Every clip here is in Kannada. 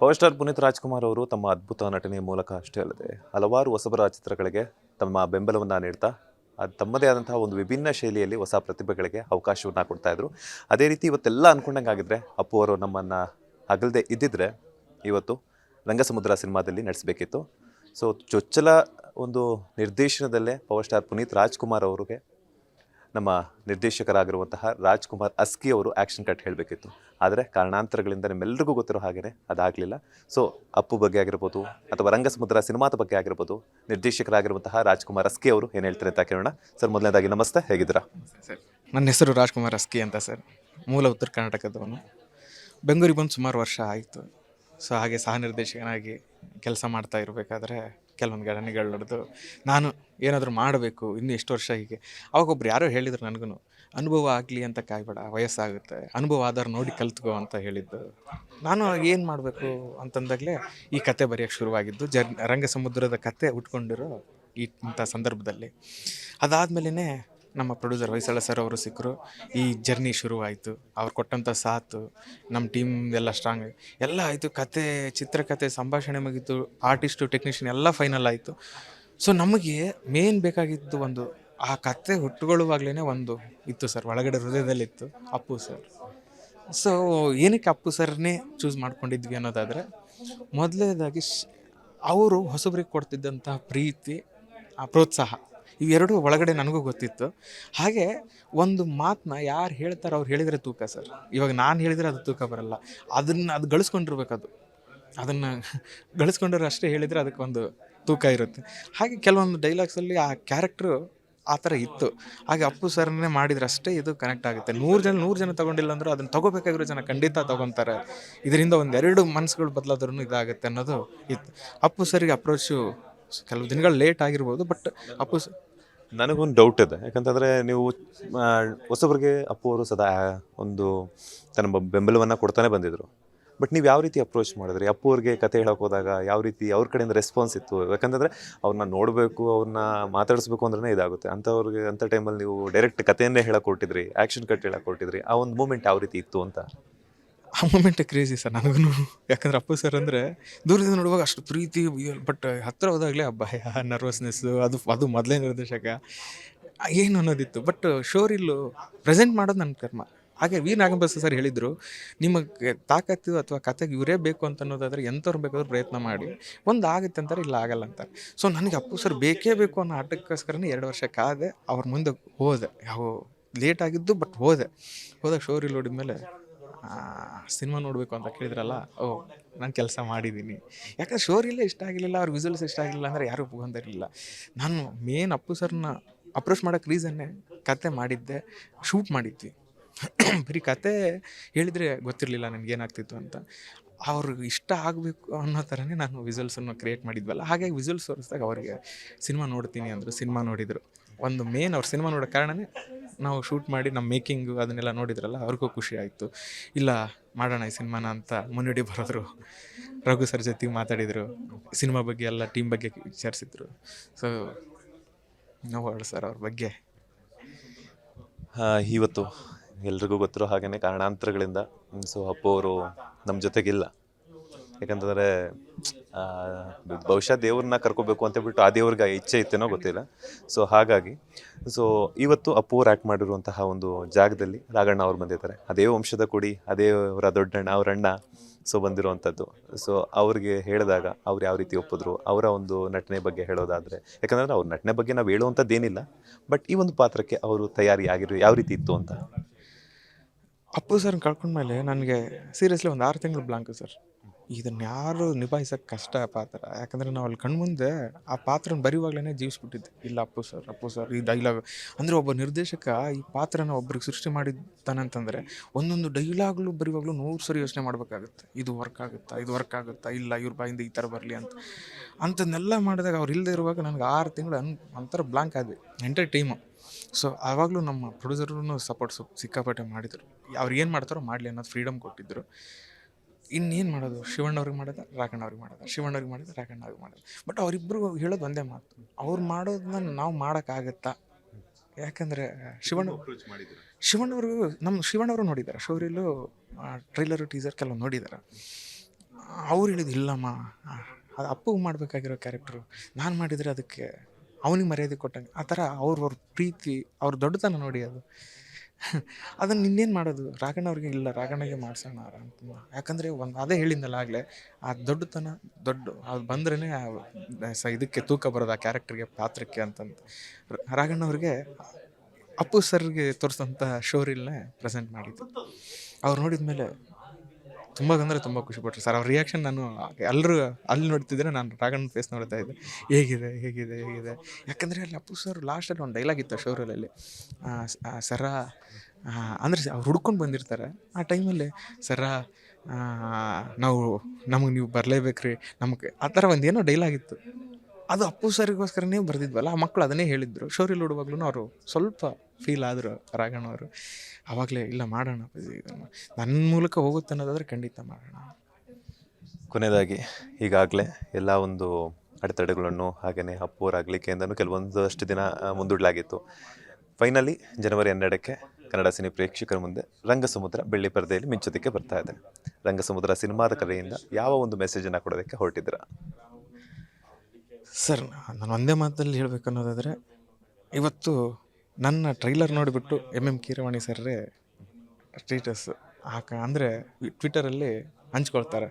ಪವರ್ ಸ್ಟಾರ್ ಪುನೀತ್ ರಾಜ್ಕುಮಾರ್ ಅವರು ತಮ್ಮ ಅದ್ಭುತ ನಟನೆಯ ಮೂಲಕ ಅಷ್ಟೇ ಅಲ್ಲದೆ ಹಲವಾರು ಹೊಸಬರ ಚಿತ್ರಗಳಿಗೆ ತಮ್ಮ ಬೆಂಬಲವನ್ನು ನೀಡ್ತಾ ಅದು ತಮ್ಮದೇ ಆದಂತಹ ಒಂದು ವಿಭಿನ್ನ ಶೈಲಿಯಲ್ಲಿ ಹೊಸ ಪ್ರತಿಭೆಗಳಿಗೆ ಅವಕಾಶವನ್ನು ಕೊಡ್ತಾ ಇದ್ರು. ಅದೇ ರೀತಿ ಇವತ್ತೆಲ್ಲ ಅನ್ಕೊಂಡಂಗೆ ಆಗಿದ್ರೆ ಅಪ್ಪು ಅವರು ನಮ್ಮನ್ನು ಅಗಲದೆ ಇದ್ದಿದ್ರೆ ಇವತ್ತು ರಂಗಸಮುದ್ರ ಸಿನಿಮಾದಲ್ಲಿ ನಡೆಸಬೇಕಿತ್ತು. ಸೊ ಚೊಚ್ಚಲ ಒಂದು ನಿರ್ದೇಶನದಲ್ಲೇ ಪವರ್ ಸ್ಟಾರ್ ಪುನೀತ್ ರಾಜ್ಕುಮಾರ್ ಅವರಿಗೆ ನಮ್ಮ ನಿರ್ದೇಶಕರಾಗಿರುವಂತಹ ರಾಜ್ಕುಮಾರ್ ಅಸ್ಕಿ ಅವರು ಆ್ಯಕ್ಷನ್ ಕಟ್ ಹೇಳಬೇಕಿತ್ತು. ಆದರೆ ಕಾರಣಾಂತರಗಳಿಂದ ನಿಮ್ಮೆಲ್ಲರಿಗೂ ಗೊತ್ತಿರೋ ಹಾಗೆಯೇ ಅದಾಗಲಿಲ್ಲ. ಸೊ ಅಪ್ಪು ಬಗ್ಗೆ ಆಗಿರ್ಬೋದು ಅಥವಾ ರಂಗಸಮುದ್ರ ಸಿನಿಮಾದ ಬಗ್ಗೆ ಆಗಿರ್ಬೋದು ನಿರ್ದೇಶಕರಾಗಿರುವಂತಹ ರಾಜ್ಕುಮಾರ್ ಅಸ್ಕಿ ಅವರು ಏನು ಹೇಳ್ತಾರೆ ಅಂತ ಕೇಳೋಣ. ಸರ್, ಮೊದಲನೇದಾಗಿ ನಮಸ್ತೆ, ಹೇಗಿದ್ದೀರಾ? ಸರ್, ನನ್ನ ಹೆಸರು ರಾಜ್ಕುಮಾರ್ ಅಸ್ಕಿ ಅಂತ ಸರ್. ಮೂಲ ಉತ್ತರ ಕರ್ನಾಟಕದವನು. ಬೆಂಗಳೂರಿಗೆ ಬಂದು ಸುಮಾರು ವರ್ಷ ಆಯಿತು. ಸೊ ಹಾಗೆ ಸಹ ನಿರ್ದೇಶಕನಾಗಿ ಕೆಲಸ ಮಾಡ್ತಾ ಇರಬೇಕಾದ್ರೆ ಕೆಲವೊಂದು ಘಟನೆಗಳು ನಡೆದು ನಾನು ಏನಾದರೂ ಮಾಡಬೇಕು, ಇನ್ನು ಎಷ್ಟು ವರ್ಷ ಹೀಗೆ. ಅವಾಗೊಬ್ರು ಯಾರೋ ಹೇಳಿದ್ರು ನನಗೂ, ಅನುಭವ ಆಗಲಿ ಅಂತ ಕಾಯ್ಬೇಡ, ವಯಸ್ಸಾಗುತ್ತೆ, ಅನುಭವ ಆಧಾರ ನೋಡಿ ಕಲ್ತ್ಕೋ ಅಂತ ಹೇಳಿದ್ದು. ನಾನು ಏನು ಮಾಡಬೇಕು ಅಂತಂದಾಗಲೇ ಈ ಕತೆ ಬರೆಯೋಕ್ಕೆ ಶುರುವಾಗಿದ್ದು. ರಂಗಸಮುದ್ರದ ಕತೆ ಉಟ್ಕೊಂಡಿರೋ ಇಂಥ ಸಂದರ್ಭದಲ್ಲಿ ಅದಾದಮೇಲೆ ನಮ್ಮ ಪ್ರೊಡ್ಯೂಸರ್ ಹೊಯ್ಸಳ ಸರ್ ಅವರು ಸಿಕ್ಕರು. ಈ ಜರ್ನಿ ಶುರುವಾಯಿತು. ಅವ್ರು ಕೊಟ್ಟಂಥ ಸಾಥು, ನಮ್ಮ ಟೀಮ್ ಎಲ್ಲ ಸ್ಟ್ರಾಂಗ್ ಎಲ್ಲ ಆಯಿತು. ಕತೆ, ಚಿತ್ರಕಥೆ, ಸಂಭಾಷಣೆ ಮುಗೀತು, ಆರ್ಟಿಸ್ಟು, ಟೆಕ್ನಿಷಿಯನ್ ಎಲ್ಲ ಫೈನಲ್ ಆಯಿತು. ಸೊ ನಮಗೆ ಮೇನ್ ಬೇಕಾಗಿದ್ದು ಒಂದು ಆ ಕತೆ ಹುಟ್ಟುಕೊಳ್ಳುವಾಗಲೇ ಒಂದು ಇತ್ತು ಸರ್, ಒಳಗಡೆ ಹೃದಯದಲ್ಲಿತ್ತು, ಅಪ್ಪು ಸರ್. ಸೊ ಏನಕ್ಕೆ ಅಪ್ಪು ಸರ್ನೇ ಚೂಸ್ ಮಾಡ್ಕೊಂಡಿದ್ವಿ ಅನ್ನೋದಾದರೆ, ಮೊದಲನೇದಾಗಿ ಅವರು ಹೊಸಬ್ರಿಗೆ ಕೊಡ್ತಿದ್ದಂಥ ಪ್ರೀತಿ, ಆ ಪ್ರೋತ್ಸಾಹ, ಇವೆರಡೂ ಒಳಗಡೆ ನನಗೂ ಗೊತ್ತಿತ್ತು. ಹಾಗೆ ಒಂದು ಮಾತನ್ನ ಯಾರು ಹೇಳ್ತಾರೆ ಅವ್ರು ಹೇಳಿದರೆ ತೂಕ ಸರ್. ಇವಾಗ ನಾನು ಹೇಳಿದರೆ ಅದು ತೂಕ ಬರಲ್ಲ, ಅದು ಗಳಿಸ್ಕೊಂಡಿರ್ಬೇಕದು. ಅದನ್ನು ಗಳಿಸ್ಕೊಂಡ್ರೆ ಅಷ್ಟೇ ಹೇಳಿದರೆ ಅದಕ್ಕೆ ಒಂದು ತೂಕ ಇರುತ್ತೆ. ಹಾಗೆ ಕೆಲವೊಂದು ಡೈಲಾಗ್ಸಲ್ಲಿ ಆ ಕ್ಯಾರೆಕ್ಟ್ರು ಆ ಥರ ಇತ್ತು. ಹಾಗೆ ಅಪ್ಪು ಸರ್ನೇ ಮಾಡಿದ್ರೆ ಅಷ್ಟೇ ಇದು ಕನೆಕ್ಟ್ ಆಗುತ್ತೆ. 100 ಜನ ತೊಗೊಂಡಿಲ್ಲ ಅಂದರೂ ಅದನ್ನು ತೊಗೋಬೇಕಾಗಿರೋ ಜನ ಖಂಡಿತ ತೊಗೊತಾರೆ. ಇದರಿಂದ ಒಂದೆರಡು ಮನಸ್ಸುಗಳು ಬದಲಾದ್ರೂ ಇದಾಗುತ್ತೆ ಅನ್ನೋದು ಇತ್ತು. ಅಪ್ಪು ಸರಿಗೆ ಅಪ್ರೋಚು ಕೆಲವು ದಿನಗಳು ಲೇಟ್ ಆಗಿರ್ಬೋದು, ಬಟ್ ಅಪ್ಪು ನನಗೊಂದು ಡೌಟ್ ಇದೆ. ಯಾಕಂತಂದರೆ ನೀವು ಹೊಸಬ್ರಿಗೆ ಅಪ್ಪು ಅವರು ಸದಾ ಒಂದು ತನ್ನ ಬೆಂಬಲವನ್ನು ಕೊಡ್ತಾನೆ ಬಂದಿದ್ದರು. ಬಟ್ ನೀವು ಯಾವ ರೀತಿ ಅಪ್ರೋಚ್ ಮಾಡಿದ್ರಿ? ಅಪ್ಪು ಅವ್ರಿಗೆ ಕತೆ ಹೇಳೋಕೆ ಹೋದಾಗ ಯಾವ ರೀತಿ ಅವ್ರ ಕಡೆಯಿಂದ ರೆಸ್ಪಾನ್ಸ್ ಇತ್ತು? ಯಾಕಂತಂದರೆ ಅವ್ರನ್ನ ನೋಡಬೇಕು, ಅವ್ರನ್ನ ಮಾತಾಡಿಸ್ಬೇಕು ಅಂದ್ರೆ ಇದಾಗುತ್ತೆ. ಅಂಥವ್ರಿಗೆ ಅಂಥ ಟೈಮಲ್ಲಿ ನೀವು ಡೈರೆಕ್ಟ್ ಕಥೆಯನ್ನೇ ಹೇಳೋಕೆ ಹೊರಟಿದ್ರಿ, ಆ್ಯಕ್ಷನ್ ಕಟ್ ಹೇಳೋಕೆ ಹೊರಟಿದ್ರಿ. ಆ ಒಂದು ಮೂಮೆಂಟ್ ಯಾವ ರೀತಿ ಇತ್ತು ಅಂತ? ಆ ಮೂಮೆಂಟೇ ಕ್ರೇಜಿ ಸರ್ ನನಗೂ. ಯಾಕಂದರೆ ಅಪ್ಪು ಸರ್ ಅಂದರೆ ದೂರದಿಂದ ನೋಡುವಾಗ ಅಷ್ಟು ಪ್ರೀತಿ, ಬಟ್ ಹತ್ತಿರ ಹೋದಾಗಲೇ ಆ ಭಯ, ನರ್ವಸ್ನೆಸ್ಸು, ಅದು ಮೊದಲೇ ನಿರ್ದೇಶಕ ಏನು ಅನ್ನೋದಿತ್ತು. ಬಟ್ ಶೋರಿಲ್ಲೂ ಪ್ರೆಸೆಂಟ್ ಮಾಡೋದು ನನ್ನ ಕರ್ಮ. ಹಾಗೆ ವಿ ನಾಗಂಬಸ ಸರ್ ಹೇಳಿದರು, ನಿಮಗೆ ತಾಕತ್ತು ಅಥವಾ ಕತೆಗೆ ಇವರೇ ಬೇಕು ಅಂತ ಅನ್ನೋದಾದರೆ ಎಂಥವ್ರು ಬೇಕಾದ್ರೂ ಪ್ರಯತ್ನ ಮಾಡಿ, ಒಂದು ಆಗುತ್ತೆ ಅಂತಾರೆ, ಇಲ್ಲ ಆಗಲ್ಲ ಅಂತಾರೆ. ಸೊ ನನಗೆ ಅಪ್ಪು ಸರ್ ಬೇಕೇ ಬೇಕು ಅನ್ನೋ ಆಟಕ್ಕೋಸ್ಕರನೇ 2 ವರ್ಷ ಕಾದೆ ಅವ್ರ ಮುಂದೆ ಹೋದೆ. ಲೇಟ್ ಆಗಿದ್ದು, ಬಟ್ ಹೋದಾಗ ಶೋರಿಲ್ ನೋಡಿದ್ಮೇಲೆ ಸಿನಿಮಾ ನೋಡಬೇಕು ಅಂತ ಕೇಳಿದ್ರಲ್ಲ, ನಾನು ಕೆಲಸ ಮಾಡಿದ್ದೀನಿ. ಯಾಕಂದ್ರೆ ಶೋರಿಲ್ಲೇ ಇಷ್ಟ ಆಗಿರಲಿಲ್ಲ, ಅವ್ರ ವಿಸುವಲ್ಸ್ ಇಷ್ಟ ಆಗಿರಲಿಲ್ಲ ಅಂದರೆ ಯಾರೂ ಒಪ್ಕೊಂಡಿರಲಿಲ್ಲ. ನಾನು ಮೇನ್ ಅಪ್ಪು ಸರ್ನ ಅಪ್ರೋಚ್ ಮಾಡೋಕ್ಕೆ ರೀಸನ್ನೇ ಕತೆ ಮಾಡಿದ್ದೆ, ಶೂಟ್ ಮಾಡಿದ್ವಿ. ಬರೀ ಕತೆ ಹೇಳಿದರೆ ಗೊತ್ತಿರಲಿಲ್ಲ ನನಗೇನಾಗ್ತಿತ್ತು ಅಂತ. ಅವ್ರಿಗೆ ಇಷ್ಟ ಆಗಬೇಕು ಅನ್ನೋ ಥರನೇ ನಾನು ವಿಸುವಲ್ಸನ್ನು ಕ್ರಿಯೇಟ್ ಮಾಡಿದ್ವಲ್ಲ, ಹಾಗಾಗಿ ವಿಸುವಲ್ಸ್ ತೋರಿಸಿದಾಗ ಅವರಿಗೆ ಸಿನಿಮಾ ನೋಡ್ತೀನಿ ಅಂದರು. ಸಿನಿಮಾ ನೋಡಿದರು. ಒಂದು ಮೇನ್ ಅವ್ರು ಸಿನಿಮಾ ನೋಡೋ ಕಾರಣನೇ ನಾವು ಶೂಟ್ ಮಾಡಿ ನಮ್ಮ ಮೇಕಿಂಗು ಅದನ್ನೆಲ್ಲ ನೋಡಿದ್ರಲ್ಲ, ಅವ್ರಿಗೂ ಖುಷಿ ಆಯಿತು. ಇಲ್ಲ ಮಾಡೋಣ ಈ ಸಿನಿಮಾನ ಅಂತ ಮುನ್ನುಡಿ ಬರೆದ್ರು. ರಘು ಸರ್ ಜೊತೆಗೆ ಮಾತಾಡಿದರು, ಸಿನಿಮಾ ಬಗ್ಗೆ ಎಲ್ಲ ಟೀಮ್ ಬಗ್ಗೆ ವಿಚಾರಿಸಿದ್ರು. ಸೊ ನೋಡೋಣ ಸರ್ ಅವ್ರ ಬಗ್ಗೆ. ಇವತ್ತು ಎಲ್ರಿಗೂ ಗೊತ್ತಿರೋ ಹಾಗೆಯೇ ಕಾರಣಾಂತರಗಳಿಂದ ಸೊ ಅಪ್ಪು ಅವರು ನಮ್ಮ ಜೊತೆಗಿಲ್ಲ. ಯಾಕಂತಂದರೆ ಬಹುಶಃ ದೇವ್ರನ್ನ ಕರ್ಕೋಬೇಕು ಅಂತ ಬಿಟ್ಟು ಆ ದೇವ್ರಿಗೆ ಇಚ್ಛೆ ಇತ್ತೇನೋ ಗೊತ್ತಿಲ್ಲ. ಸೊ ಹಾಗಾಗಿ ಇವತ್ತು ಅಪ್ಪು ಅವ್ರು ಆ್ಯಕ್ಟ್ ಮಾಡಿರುವಂತಹ ಒಂದು ಜಾಗದಲ್ಲಿ ರಾಘಣ್ಣ ಅವ್ರು ಬಂದಿದ್ದಾರೆ. ಅದೇ ವಂಶದ ಕುಡಿ, ಅದೇ ಅವರ ದೊಡ್ಡಣ್ಣ, ಅವ್ರ ಅಣ್ಣ, ಸೊ ಬಂದಿರುವಂಥದ್ದು. ಸೊ ಅವ್ರಿಗೆ ಹೇಳಿದಾಗ ಅವ್ರು ಯಾವ ರೀತಿ ಒಪ್ಪಿದ್ರು, ಅವರ ಒಂದು ನಟನೆ ಬಗ್ಗೆ ಹೇಳೋದಾದರೆ, ಯಾಕಂದರೆ ಅವ್ರ ನಟನೆ ಬಗ್ಗೆ ನಾವು ಹೇಳುವಂಥದ್ದೇನಿಲ್ಲ, ಬಟ್ ಈ ಒಂದು ಪಾತ್ರಕ್ಕೆ ಅವರು ತಯಾರಿ ಆಗಿರೋ ಯಾವ ರೀತಿ ಇತ್ತು ಅಂತ. ಅಪ್ಪು ಸರ್ನ ಕಳ್ಕೊಂಡ್ಮೇಲೆ ನನಗೆ ಸೀರಿಯಸ್ಲಿ ಒಂದು 6 ತಿಂಗಳು ಬ್ಲಾಂಕು ಸರ್. ಇದನ್ನು ಯಾರು ನಿಭಾಯಿಸೋಕ್ಕೆ ಕಷ್ಟ ಪಾತ್ರ. ಯಾಕಂದರೆ ನಾವು ಅಲ್ಲಿ ಕಣ್ಮುಂದೆ ಆ ಪಾತ್ರನ ಬರೆಯುವಾಗಲೇ ಜೀವಿಸ್ಬಿಟ್ಟಿದ್ದೆ. ಇಲ್ಲ ಅಪ್ಪು ಸರ್ ಈ ಡೈಲಾಗ್ ಅಂದರೆ, ಒಬ್ಬ ನಿರ್ದೇಶಕ ಈ ಪಾತ್ರನ ಒಬ್ರಿಗೆ ಸೃಷ್ಟಿ ಮಾಡಿದ್ದಾನಂತಂದರೆ ಒಂದೊಂದು ಡೈಲಾಗ್ಲು ಬರೆಯುವಾಗಲೂ 100 ಸರಿ ಯೋಚನೆ ಮಾಡಬೇಕಾಗುತ್ತೆ. ಇದು ವರ್ಕ್ ಆಗುತ್ತಾ, ಇಲ್ಲ ಇವ್ರ ಬಾಯಿಂದ ಈ ಥರ ಬರಲಿ ಅಂಥದ್ದನ್ನೆಲ್ಲ ಮಾಡಿದಾಗ ಅವ್ರು ಇಲ್ಲದೆ ಇರುವಾಗ ನನಗೆ 6 ತಿಂಗಳು ಒಂಥರ ಬ್ಲಾಂಕ್ ಆದ್ವಿ, ಎಂಟರ್ ಟೀಮು. ಸೊ ಆವಾಗಲೂ ನಮ್ಮ ಪ್ರೊಡ್ಯೂಸರ್ನು ಸಪೋರ್ಟ್ ಸಿಕ್ಕಾಪಟ್ಟೆ ಮಾಡಿದರು. ಅವ್ರು ಏನು ಮಾಡ್ತಾರೋ ಮಾಡಲಿ ಅನ್ನೋದು ಫ್ರೀಡಮ್ ಕೊಟ್ಟಿದ್ದರು. ಇನ್ನೇನು ಮಾಡೋದು, ಶಿವಣ್ಣವ್ರಿಗೆ ಮಾಡೋದು, ರಾಘಣ್ಣ ಅವ್ರಿಗೆ ಮಾಡೋದು. ಬಟ್ ಅವರಿಬ್ಬರು ಹೇಳೋದು ಒಂದೇ ಮಾತು, ಅವ್ರು ಮಾಡೋದನ್ನ ನಾವು ಮಾಡೋಕ್ಕಾಗತ್ತಾ? ಯಾಕಂದರೆ ಶಿವಣ್ಣವರು ನೋಡಿದ್ದಾರೆ. ಶೋರಿಲ್ಲೂ ಟ್ರೈಲರು, ಟೀಸರ್ ಕೆಲವು ನೋಡಿದ್ದಾರೆ. ಅವ್ರು ಹೇಳಿದ್ದು ಇಲ್ಲಮ್ಮ, ಅದು ಅಪ್ಪಗೆ ಮಾಡಬೇಕಾಗಿರೋ ಕ್ಯಾರೆಕ್ಟ್ರು ನಾನು ಮಾಡಿದರೆ ಅದಕ್ಕೆ ಅವನಿಗೆ ಮರ್ಯಾದೆ ಕೊಟ್ಟಂಗೆ ಆ ಥರ ಅವ್ರ ಪ್ರೀತಿ ಅವ್ರ ದೊಡ್ಡತನ ನೋಡಿ ಅದು. ಅದನ್ನು ಇನ್ನೇನು ಮಾಡೋದು, ರಾಘಣ್ಣವ್ರಿಗೆ ಇಲ್ಲ ರಾಘಣ್ಣಗೆ ಮಾಡಿಸೋಣ ಅಂತ. ಯಾಕಂದರೆ ಅದೇ ಹೇಳಿದ್ನಲ್ಲ ಆಗಲೇ, ಆ ದೊಡ್ಡತನ ಅದು ಬಂದ್ರೇ ಇದಕ್ಕೆ ತೂಕ ಬರೋದು ಆ ಕ್ಯಾರೆಕ್ಟ್ರಿಗೆ, ಪಾತ್ರಕ್ಕೆ ಅಂತಂದು ರಾಘಣ್ಣವ್ರಿಗೆ ಅಪ್ಪು ಸರ್ಗೆ ತೋರಿಸೋಂಥ ಶೋರಿಲ್ನೇ ಪ್ರೆಸೆಂಟ್ ಮಾಡಿದ್ದು. ಅವ್ರು ನೋಡಿದ ಮೇಲೆ ತುಂಬ ಅಂದರೆ ತುಂಬ ಖುಷಿಪಟ್ಟರು ಸರ್. ಅವ್ರ ರಿಯಾಕ್ಷನ್ ನಾನು ಎಲ್ಲರೂ ಅಲ್ಲಿ ನೋಡ್ತಿದ್ರೆ ನಾನು ರಾಘಣ್ಣನ ಫೇಸ್ ನೋಡ್ತಾ ಇದ್ದೆ, ಹೇಗಿದೆ ಹೇಗಿದೆ ಹೇಗಿದೆ. ಯಾಕಂದರೆ ಅಲ್ಲಿ ಅಪ್ಪು ಸರ್ ಲಾಸ್ಟಲ್ಲಿ ಒಂದು ಡೈಲಾಗ್ ಇತ್ತು ಶೋರಲ್ಲಿ, ಸರ ಅಂದರೆ ಅವ್ರು ಹುಡ್ಕೊಂಡು ಬಂದಿರ್ತಾರೆ ಆ ಟೈಮಲ್ಲಿ, ಸರ ನಮಗೆ ನೀವು ಬರಲೇಬೇಕ್ರಿ ನಮಗೆ, ಆ ಥರ ಒಂದೇನೋ ಡೈಲಾಗ್ ಇತ್ತು. ಅದು ಅಪ್ಪು ಸರ್ಗೋಸ್ಕರನೇ ಬರೆದಿದ್ವಲ್ಲ, ಆ ಮಕ್ಕಳು ಅದನ್ನೇ ಹೇಳಿದ್ರು. ಶೋರಿಲ್ ನೋಡುವಾಗ್ಲೂ ಅವರು ಸ್ವಲ್ಪ ಫೀಲ್ ಆದರು ರಾಘಣ್ಣವರು. ಆವಾಗಲೇ ಇಲ್ಲ ಮಾಡೋಣ ಇದನ್ನು, ನನ್ನ ಮೂಲಕ ಹೋಗುತ್ತೆ ಅನ್ನೋದಾದರೆ ಖಂಡಿತ ಮಾಡೋಣ. ಕೊನೆಯದಾಗಿ ಈಗಾಗಲೇ ಎಲ್ಲ ಒಂದು ಅಡೆತಡೆಗಳನ್ನು ಹಾಗೆಯೇ ಅಪ್ಪು ಅವರ ಅಗಲಿಕೆಯಿಂದನೂ ಕೆಲವೊಂದಷ್ಟು ದಿನ ಮುಂದೂಡಲಾಗಿತ್ತು. ಫೈನಲಿ ಜನವರಿ 12ಕ್ಕೆ ಕನ್ನಡ ಸಿನಿ ಪ್ರೇಕ್ಷಕರ ಮುಂದೆ ರಂಗಸಮುದ್ರ ಬೆಳ್ಳಿ ಪರದೆಯಲ್ಲಿ ಮಿಂಚೋದಕ್ಕೆ ಬರ್ತಾ ಇದೆ. ರಂಗಸಮುದ್ರ ಸಿನಿಮಾದ ಕಡೆಯಿಂದ ಯಾವ ಒಂದು ಮೆಸೇಜನ್ನು ಕೊಡೋದಕ್ಕೆ ಹೊರಟಿದ್ದೀರಾ? ಸರ್, ನಾನು ಒಂದೇ ಮಾತಲ್ಲಿ ಹೇಳಬೇಕು ಅನ್ನೋದಾದರೆ, ಇವತ್ತು ನನ್ನ ಟ್ರೈಲರ್ ನೋಡಿಬಿಟ್ಟು ಕೀರವಾಣಿ ಸರ್ರೇ ಸ್ಟೇಟಸ್ ಅಂದರೆ ಟ್ವಿಟರಲ್ಲಿ ಹಂಚ್ಕೊಳ್ತಾರೆ.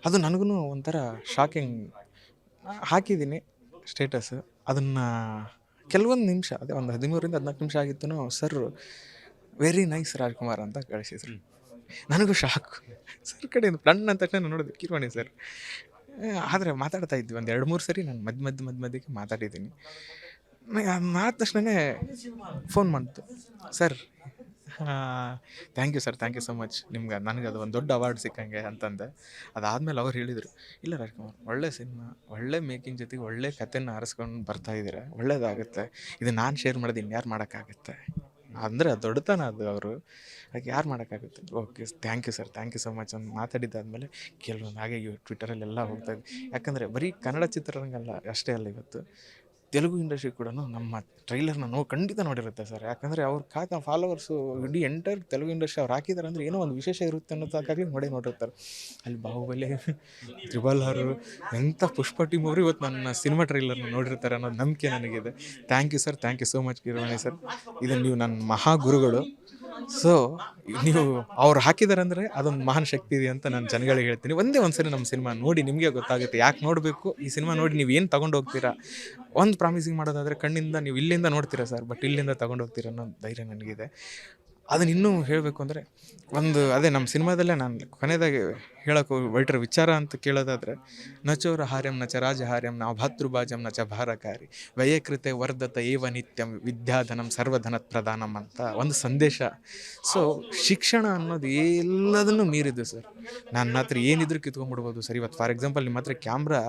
ಅದು ನನಗೂ ಒಂಥರ ಶಾಕಿಂಗ್. ಹಾಕಿದ್ದೀನಿ ಸ್ಟೇಟಸ್, ಅದನ್ನು ಕೆಲವೊಂದು ನಿಮಿಷ, ಅದೇ ಒಂದು 13-14 ನಿಮಿಷ ಆಗಿತ್ತು, ಸರ್ ವೆರಿ ನೈಸ್ ರಾಜ್ಕುಮಾರ್ ಅಂತ ಕಳಿಸಿದ್ರು. ನನಗೂ ಶಾಕ್ ಸರ್ ಕಡೆಯಿಂದ. ಪ್ಲನ್ ಅಂದ ತಕ್ಷಣ ನಾನು ನೋಡಿದೆ ಕೀರವಾಣಿ ಸರ್. ಆದರೆ ಮಾತಾಡ್ತಾ ಇದ್ವಿ ಒಂದು 2-3 ಸರಿ ನಾನು ಮಧ್ಯಕ್ಕೆ ಮಾತಾಡಿದ್ದೀನಿ. ಆದ ತಕ್ಷಣವೇ ಫೋನ್ ಮಾಡ್ತು, sir thank you sir, thank you so much, ನನಗೆ ಅದು ಒಂದು ದೊಡ್ಡ ಅವಾರ್ಡ್ ಸಿಕ್ಕಂಗೆ ಅಂತಂದೆ. ಅದಾದಮೇಲೆ ಅವ್ರು ಹೇಳಿದರು, ಇಲ್ಲ ರಾಜ್ಕುಮಾರ್, ಒಳ್ಳೆ ಸಿನಿಮಾ, ಒಳ್ಳೆ ಮೇಕಿಂಗ್ ಜೊತೆಗೆ ಒಳ್ಳೆ ಕಥೆನ ಆರಿಸ್ಕೊಂಡು ಬರ್ತಾ ಇದ್ದೀರಾ, ಒಳ್ಳೇದಾಗುತ್ತೆ. ಇದು ನಾನು ಶೇರ್ ಮಾಡೋದು ಇನ್ಯಾರು ಮಾಡೋಕ್ಕಾಗುತ್ತೆ ಅಂದರೆ ದೊಡ್ಡತನ ಅದು. ಅವರು ಹಾಗೆ ಯಾರು ಮಾಡೋಕ್ಕಾಗುತ್ತೆ. Okay thank you sir, thank you so much ಅಂತ ಮಾತಾಡಿದ್ದಾದಮೇಲೆ ಕೆಲವೊಂದು ಹಾಗೆ ಟ್ವಿಟರಲ್ಲೆಲ್ಲ ಹೋಗ್ತಾಯಿದ್ವಿ. ಯಾಕಂದರೆ ಬರೀ ಕನ್ನಡ ಚಿತ್ರರಂಗ ಅಷ್ಟೇ ಅಲ್ಲ, ಇವತ್ತು ತೆಲುಗು ಇಂಡಸ್ಟ್ರಿ ಕೂಡ ನಮ್ಮ ಟ್ರೈಲರ್ನ ಖಂಡಿತ ನೋಡಿರುತ್ತೆ ಸರ್. ಯಾಕಂದರೆ ಅವ್ರ ಫಾಲೋವರ್ಸು ಇಡೀ ಎಂಟೈರ್ ತೆಲುಗು ಇಂಡಸ್ಟ್ರಿ ಅವ್ರು ಹಾಕಿದ್ದಾರೆ ಅಂದರೆ ಏನೋ ಒಂದು ವಿಶೇಷ ಇರುತ್ತೆ ಅನ್ನೋದಕ್ಕಾಗಿ ನೋಡಿರ್ತಾರೆ. ಅಲ್ಲಿ ಬಾಹುಬಲಿ, ತ್ರಿಬಲ್ ಎಂಥ ಪುಷ್ಪ ಟೀಮ್ ಅವರು ಇವತ್ತು ನನ್ನ ಸಿನಿಮಾ ಟ್ರೈಲರ್ನ ನೋಡಿರ್ತಾರೆ ಅನ್ನೋದು ನಂಬಿಕೆ ನನಗಿದೆ. Thank you sir, thank you so much Keeravani sir. ಇದು ನೀವು ನನ್ನ ಮಹಾ ಗುರುಗಳು. ಸೊ ನೀವು ಅವ್ರು ಹಾಕಿದ್ದಾರೆ ಅಂದರೆ ಅದೊಂದು ಮಹಾನ್ ಶಕ್ತಿ ಇದೆ ಅಂತ ನಾನು ಜನಗಳಿಗೆ ಹೇಳ್ತೀನಿ. ಒಂದು ಸರಿ ನಮ್ಮ ಸಿನಿಮಾ ನೋಡಿ ನಿಮಗೆ ಗೊತ್ತಾಗುತ್ತೆ ಯಾಕೆ ನೋಡಬೇಕು. ಈ ಸಿನಿಮಾ ನೋಡಿ ನೀವು ಏನು ತೊಗೊಂಡು ಹೋಗ್ತೀರಾ. ಒಂದು ಪ್ರಾಮಿಸಿಂಗ್ ಮಾಡೋದಾದರೆ ಕಣ್ಣಿಂದ ನೀವು ಇಲ್ಲಿಂದ ನೋಡ್ತೀರಾ ಸರ್, ಬಟ್ ಇಲ್ಲಿಂದ ತೊಗೊಂಡು ಹೋಗ್ತೀರಾ ಅನ್ನೋ ಧೈರ್ಯ ನನಗಿದೆ. ಅದನ್ನ ಇನ್ನೂ ಹೇಳಬೇಕು ಅಂದರೆ ಅದೇ ನಮ್ಮ ಸಿನಿಮಾದಲ್ಲೇ ನಾನು ಕೊನೆಯದಾಗಿ ಹೇಳೋಕೆ ಹೊರಟಿರೋ ವಿಚಾರ ಅಂತ ಕೇಳೋದಾದರೆ, ನಚೋರ ಹಾರ್ಯಂ ನಚ ರಾಜಹಾರ್ಯಂ ನಾವು ಭಾತೃಭಾಜಂ ನಚ ಭಾರಕಾರಿ ವಯಕೃತೆ ವರ್ಧತ ಏವ ನಿತ್ಯಂ ವಿದ್ಯಾಧನಂ ಸರ್ವಧನ ಪ್ರಧಾನಂ ಅಂತ ಒಂದು ಸಂದೇಶ. ಸೊ ಶಿಕ್ಷಣ ಅನ್ನೋದು ಎಲ್ಲದನ್ನು ಮೀರಿದ್ದು ಸರ್. ನನ್ನ ಹತ್ರ ಏನಿದ್ರು ಕಿತ್ಕೊಂಡ್ಬಿಡ್ಬೋದು ಸರ್. ಇವತ್ತು ಫಾರ್ ಎಕ್ಸಾಂಪಲ್ ನಿಮ್ಮ ಹತ್ರ ಕ್ಯಾಮ್ರಾ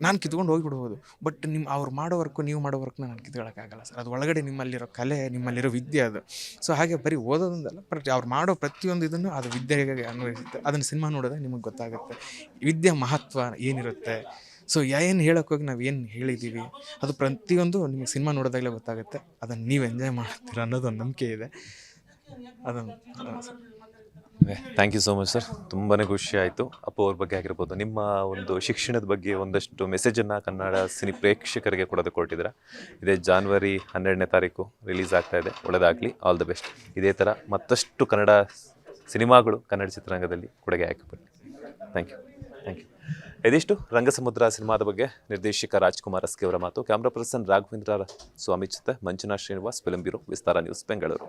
ನಾನು ಕಿತ್ಕೊಂಡು ಹೋಗಿಬಿಡ್ಬೋದು, ಬಟ್ ಅವ್ರು ಮಾಡೋ ವರ್ಕು ನೀವು ಮಾಡೋ ವರ್ಕ್ನ ನಾನು ಕಿತ್ಕೊಳ್ಳೋಕ್ಕಾಗಲ್ಲ ಸರ್. ಅದು ಒಳಗಡೆ ನಿಮ್ಮಲ್ಲಿರೋ ಕಲೆ, ನಿಮ್ಮಲ್ಲಿರೋ ವಿದ್ಯೆ ಅದು. ಸೊ ಹಾಗೆ ಬರೀ ಓದೋದೊಂದಲ್ಲ, ಬಟ್ ಅವ್ರು ಮಾಡೋ ಪ್ರತಿಯೊಂದು ಇದನ್ನು ಅದು ವಿದ್ಯೆಗೆ ಅನ್ವಯಿಸುತ್ತೆ. ಅದನ್ನು ಸಿನಿಮಾ ನೋಡಿದ್ರೆ ನಿಮಗೆ ಗೊತ್ತಾಗುತ್ತೆ ವಿದ್ಯೆ ಮಹತ್ವ ಏನಿರುತ್ತೆ. ಸೊ ಏನು ಹೇಳೋಕ್ಕೋಗಿ ನಾವು ಏನು ಹೇಳಿದ್ದೀವಿ ಅದು ಪ್ರತಿಯೊಂದು ನಿಮಗೆ ಸಿನಿಮಾ ನೋಡೋದಾಗಲೇ ಗೊತ್ತಾಗುತ್ತೆ. ಅದನ್ನು ನೀವು ಎಂಜಾಯ್ ಮಾಡ್ತೀರ ಅನ್ನೋದೊಂದು ನಂಬಿಕೆ ಇದೆ. ಅದನ್ನು thank you so much sir. ತುಂಬಾ ಖುಷಿ ಆಯಿತು. ಅಪ್ಪು ಅವ್ರ ಬಗ್ಗೆ ಆಗಿರ್ಬೋದು, ನಿಮ್ಮ ಒಂದು ಶಿಕ್ಷಣದ ಬಗ್ಗೆ ಒಂದಷ್ಟು ಮೆಸೇಜನ್ನು ಕನ್ನಡ ಸಿನಿ ಪ್ರೇಕ್ಷಕರಿಗೆ ಕೊಡೋದಕ್ಕೆ ಕೊಟ್ಟಿದ್ದೀರಾ. ಇದೇ ಜಾನ್ವರಿ 12ನೇ ತಾರೀಕು ರಿಲೀಸ್ ಆಗ್ತಾ ಇದೆ. ಒಳ್ಳೆಯದಾಗಲಿ, ಆಲ್ ದ ಬೆಸ್ಟ್. ಇದೇ ಥರ ಮತ್ತಷ್ಟು ಕನ್ನಡ ಸಿನಿಮಾಗಳು ಕನ್ನಡ ಚಿತ್ರರಂಗದಲ್ಲಿ ಕೊಡುಗೆ ಹಾಕಿಬಿಡಿ. Thank you, thank you. ಇದಿಷ್ಟು ರಂಗಸಮುದ್ರ ಸಿನಿಮಾದ ಬಗ್ಗೆ ನಿರ್ದೇಶಕ ರಾಜ್ಕುಮಾರ್ ಅಸ್ಕಿ ಅವರ ಮಾತು. ಕ್ಯಾಮ್ರಾ ಪರ್ಸನ್ ರಾಘವೇಂದ್ರ ಸ್ವಾಮಿ ಜೊತೆ ಮಂಜುನಾಥ್ ಶ್ರೀನಿವಾಸ್, ಫಿಲ್ಮ್ ಬ್ಯೂರೋ, ವಿಸ್ತಾರ ನ್ಯೂಸ್, ಬೆಂಗಳೂರು.